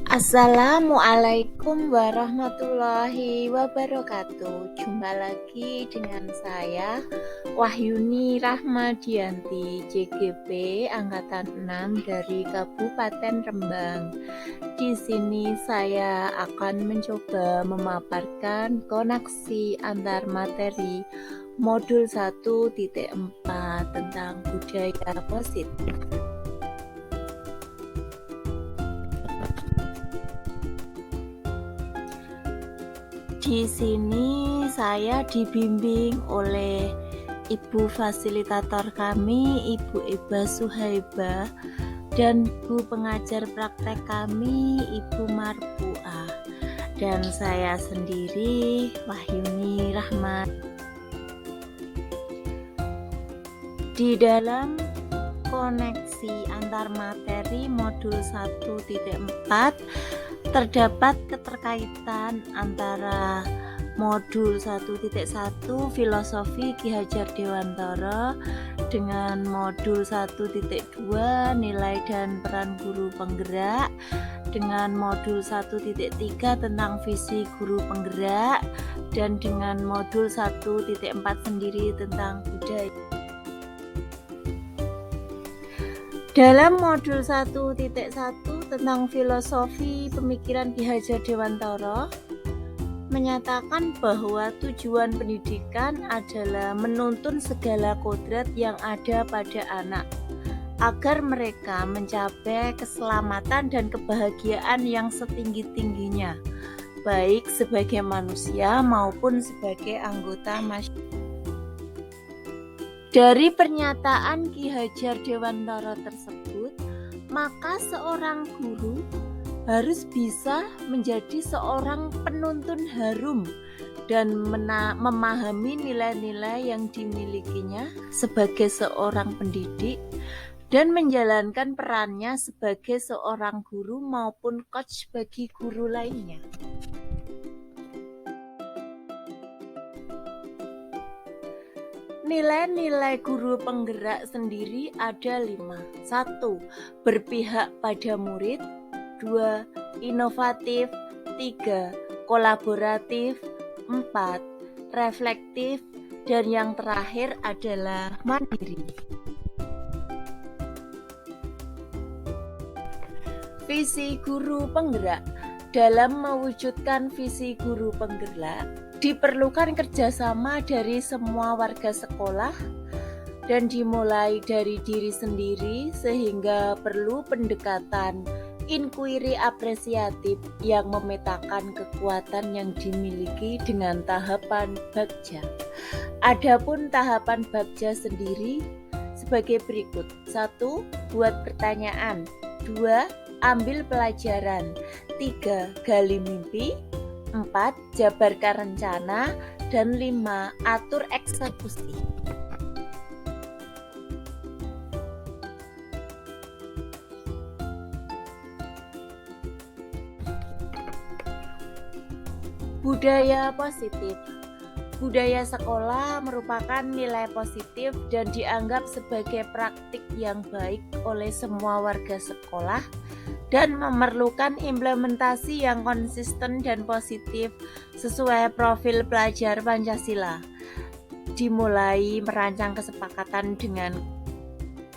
Assalamualaikum warahmatullahi wabarakatuh. Jumpa lagi dengan saya Wahyuni Rahmadianti, JGP Angkatan 6 dari Kabupaten Rembang. Di sini saya akan mencoba memaparkan koneksi antar materi modul 1.4 tentang budaya positif. Di sini saya dibimbing oleh Ibu fasilitator kami, Ibu Eba Suhaibah, dan Bu pengajar praktek kami, Ibu Marfuah, dan saya sendiri, Wahyuni Rahmat. Di dalam koneksi antar materi modul 1.4 terdapat keterkaitan antara modul 1.1 Filosofi Ki Hajar Dewantara dengan modul 1.2 Nilai dan Peran Guru Penggerak, dengan modul 1.3 tentang visi guru penggerak, dan dengan modul 1.4 sendiri tentang budaya. Dalam modul 1.1 tentang filosofi pemikiran Ki Hajar Dewantara menyatakan bahwa tujuan pendidikan adalah menuntun segala kodrat yang ada pada anak agar mereka mencapai keselamatan dan kebahagiaan yang setinggi-tingginya, baik sebagai manusia maupun sebagai anggota masyarakat. Dari pernyataan Ki Hajar Dewantara tersebut, maka seorang guru harus bisa menjadi seorang penuntun harum dan memahami nilai-nilai yang dimilikinya sebagai seorang pendidik dan menjalankan perannya sebagai seorang guru maupun coach bagi guru lainnya. Nilai-nilai guru penggerak sendiri ada 5. 1. Berpihak pada murid. 2. Inovatif. 3. Kolaboratif. 4. Reflektif. Dan yang terakhir adalah mandiri. Visi guru penggerak. Dalam mewujudkan visi guru penggerak, diperlukan kerjasama dari semua warga sekolah dan dimulai dari diri sendiri, sehingga perlu pendekatan inquiry apresiatif yang memetakan kekuatan yang dimiliki dengan tahapan bagja. Adapun tahapan bagja sendiri sebagai berikut. 1. Buat pertanyaan. 2. Ambil pelajaran. 3. Gali mimpi. 4. Jabarkan rencana. Dan 5. Atur eksekusi. Budaya positif. Budaya sekolah merupakan nilai positif dan dianggap sebagai praktik yang baik oleh semua warga sekolah dan memerlukan implementasi yang konsisten dan positif sesuai profil pelajar Pancasila. Dimulai merancang kesepakatan dengan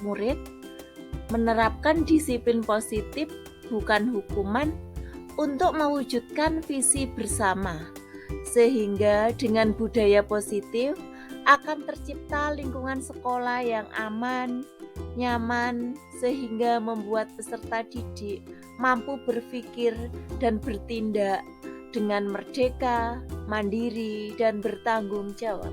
murid, menerapkan disiplin positif bukan hukuman untuk mewujudkan visi bersama, sehingga dengan budaya positif akan tercipta lingkungan sekolah yang aman, nyaman, sehingga membuat peserta didik mampu berpikir dan bertindak dengan merdeka, mandiri, dan bertanggung jawab.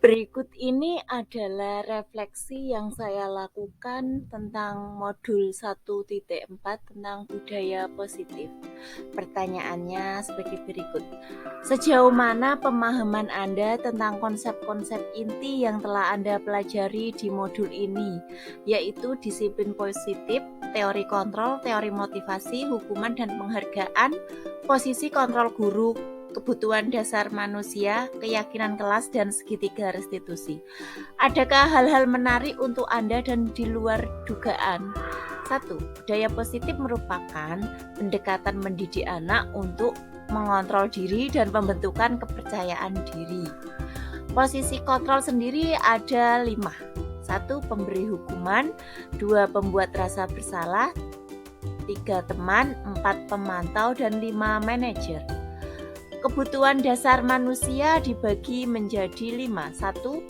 Berikut ini adalah refleksi yang saya lakukan tentang modul 1.4 tentang budaya positif. Pertanyaannya sebagai berikut. Sejauh mana pemahaman Anda tentang konsep-konsep inti yang telah Anda pelajari di modul ini, yaitu disiplin positif, teori kontrol, teori motivasi, hukuman dan penghargaan, posisi kontrol guru, kebutuhan dasar manusia, keyakinan kelas, dan segitiga restitusi. Adakah hal-hal menarik untuk Anda dan di luar dugaan? 1. Budaya positif merupakan pendekatan mendidik anak untuk mengontrol diri dan pembentukan kepercayaan diri. Posisi kontrol sendiri ada 5. 1. Pemberi hukuman, 2. Pembuat rasa bersalah, 3. Teman, 4. Pemantau, dan 5. Manajer. Kebutuhan dasar manusia dibagi menjadi 5. 1.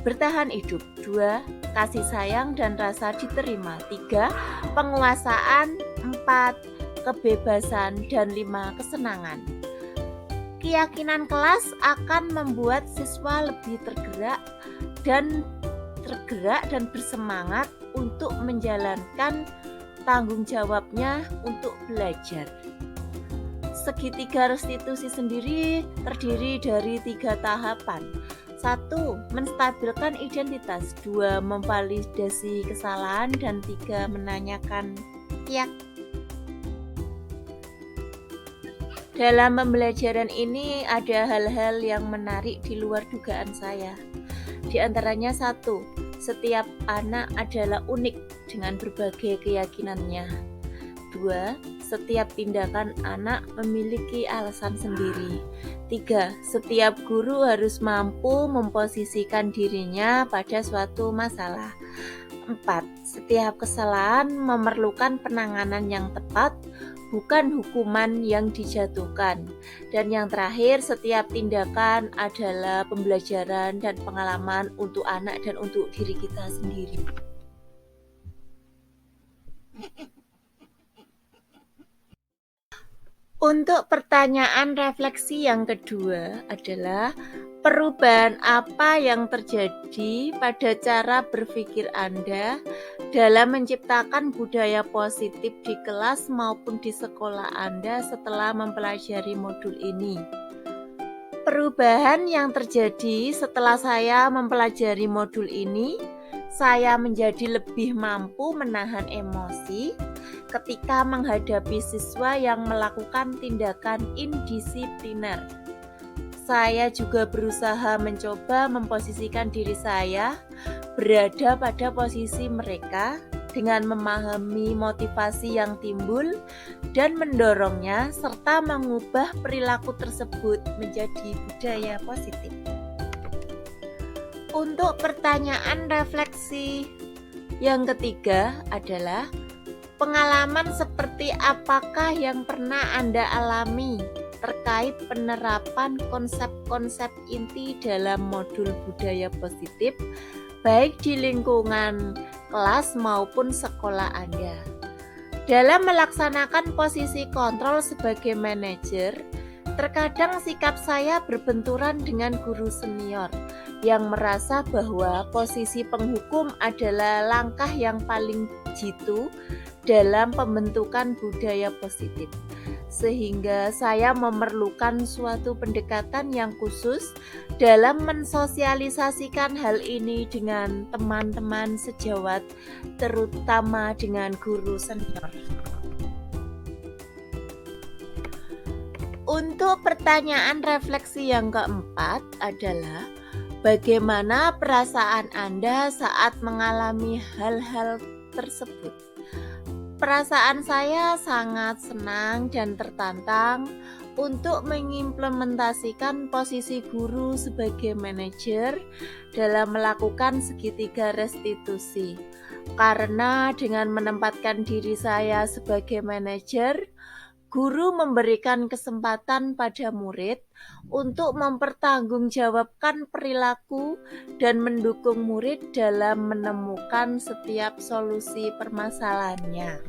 Bertahan hidup, 2. Kasih sayang dan rasa diterima, 3. Penguasaan, 4. Kebebasan, dan 5. Kesenangan. Keyakinan kelas akan membuat siswa lebih tergerak dan bersemangat untuk menjalankan tanggung jawabnya untuk belajar. Segitiga restitusi sendiri terdiri dari 3 tahapan. 1. Menstabilkan identitas, 2. Memvalidasi kesalahan, dan 3. Menanyakan keyakinan. Dalam pembelajaran ini ada hal-hal yang menarik di luar dugaan saya. Di antaranya 1. Setiap anak adalah unik dengan berbagai keyakinannya. 2. Setiap tindakan anak memiliki alasan sendiri. 3. Setiap guru harus mampu memposisikan dirinya pada suatu masalah. 4. Setiap kesalahan memerlukan penanganan yang tepat, bukan hukuman yang dijatuhkan. Dan yang terakhir, setiap tindakan adalah pembelajaran dan pengalaman untuk anak dan untuk diri kita sendiri. Untuk pertanyaan refleksi yang kedua adalah perubahan apa yang terjadi pada cara berpikir Anda dalam menciptakan budaya positif di kelas maupun di sekolah Anda setelah mempelajari modul ini. Perubahan yang terjadi setelah saya mempelajari modul ini, saya menjadi lebih mampu menahan emosi ketika menghadapi siswa yang melakukan tindakan indisipliner. Saya juga berusaha mencoba memposisikan diri saya berada pada posisi mereka dengan memahami motivasi yang timbul dan mendorongnya serta mengubah perilaku tersebut menjadi budaya positif. Untuk pertanyaan refleksi yang ketiga adalah pengalaman seperti apakah yang pernah Anda alami terkait penerapan konsep-konsep inti dalam modul budaya positif, baik di lingkungan kelas maupun sekolah Anda. Dalam melaksanakan posisi kontrol sebagai manajer, terkadang sikap saya berbenturan dengan guru senior yang merasa bahwa posisi penghukum adalah langkah yang paling jitu dalam pembentukan budaya positif, sehingga saya memerlukan suatu pendekatan yang khusus dalam mensosialisasikan hal ini dengan teman-teman sejawat, terutama dengan guru senior. Untuk pertanyaan refleksi yang keempat adalah bagaimana perasaan Anda saat mengalami hal-hal tersebut? Perasaan saya sangat senang dan tertantang untuk mengimplementasikan posisi guru sebagai manajer dalam melakukan segitiga restitusi. Karena dengan menempatkan diri saya sebagai manajer, guru memberikan kesempatan pada murid untuk mempertanggungjawabkan perilaku dan mendukung murid dalam menemukan setiap solusi permasalahannya.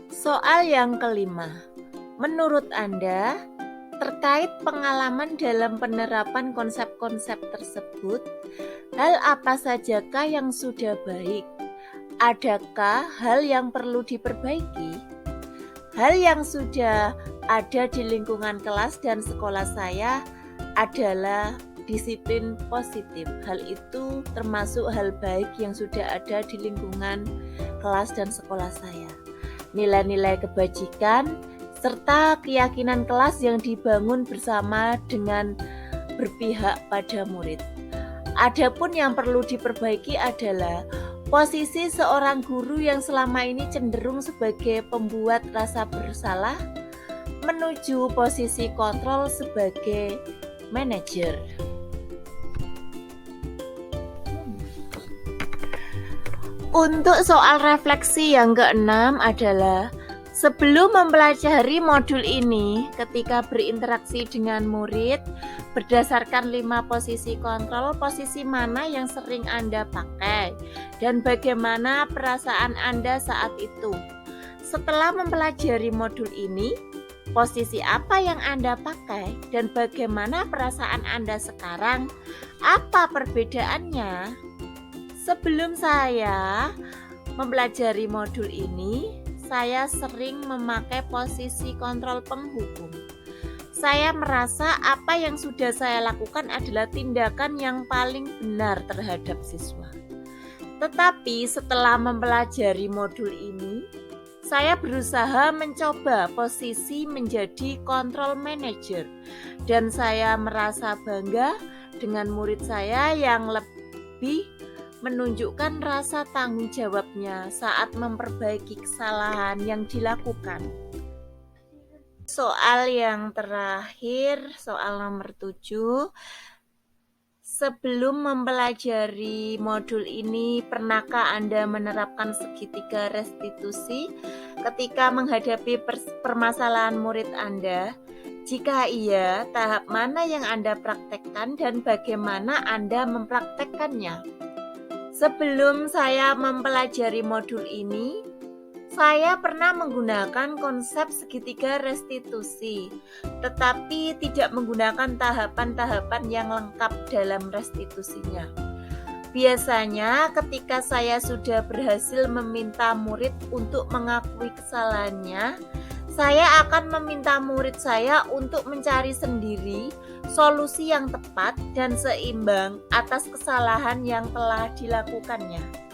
Soal yang kelima, menurut Anda, terkait pengalaman dalam penerapan konsep-konsep tersebut, hal apa sajakah yang sudah baik? Adakah hal yang perlu diperbaiki? Hal yang sudah ada di lingkungan kelas dan sekolah saya adalah disiplin positif. Hal itu termasuk hal baik yang sudah ada di lingkungan kelas dan sekolah saya. Nilai-nilai kebajikan, serta keyakinan kelas yang dibangun bersama dengan berpihak pada murid. Adapun yang perlu diperbaiki adalah posisi seorang guru yang selama ini cenderung sebagai pembuat rasa bersalah menuju posisi kontrol sebagai manajer. Untuk soal refleksi yang keenam adalah sebelum mempelajari modul ini, ketika berinteraksi dengan murid, berdasarkan 5 posisi kontrol, posisi mana yang sering Anda pakai dan bagaimana perasaan Anda saat itu. Setelah mempelajari modul ini, posisi apa yang Anda pakai dan bagaimana perasaan Anda sekarang? Apa perbedaannya? Sebelum saya mempelajari modul ini, saya sering memakai posisi kontrol penghukum. Saya merasa apa yang sudah saya lakukan adalah tindakan yang paling benar terhadap siswa. Tetapi setelah mempelajari modul ini, saya berusaha mencoba posisi menjadi kontrol manager dan saya merasa bangga dengan murid saya yang lebih menunjukkan rasa tanggung jawabnya saat memperbaiki kesalahan yang dilakukan. Soal yang terakhir, soal nomor 7. Sebelum mempelajari modul ini, pernahkah Anda menerapkan segitiga restitusi ketika menghadapi permasalahan murid Anda? Jika iya, tahap mana yang Anda praktekkan dan bagaimana Anda mempraktekkannya? Sebelum saya mempelajari modul ini, saya pernah menggunakan konsep segitiga restitusi, tetapi tidak menggunakan tahapan-tahapan yang lengkap dalam restitusinya. Biasanya ketika saya sudah berhasil meminta murid untuk mengakui kesalahannya, saya akan meminta murid saya untuk mencari sendiri solusi yang tepat dan seimbang atas kesalahan yang telah dilakukannya.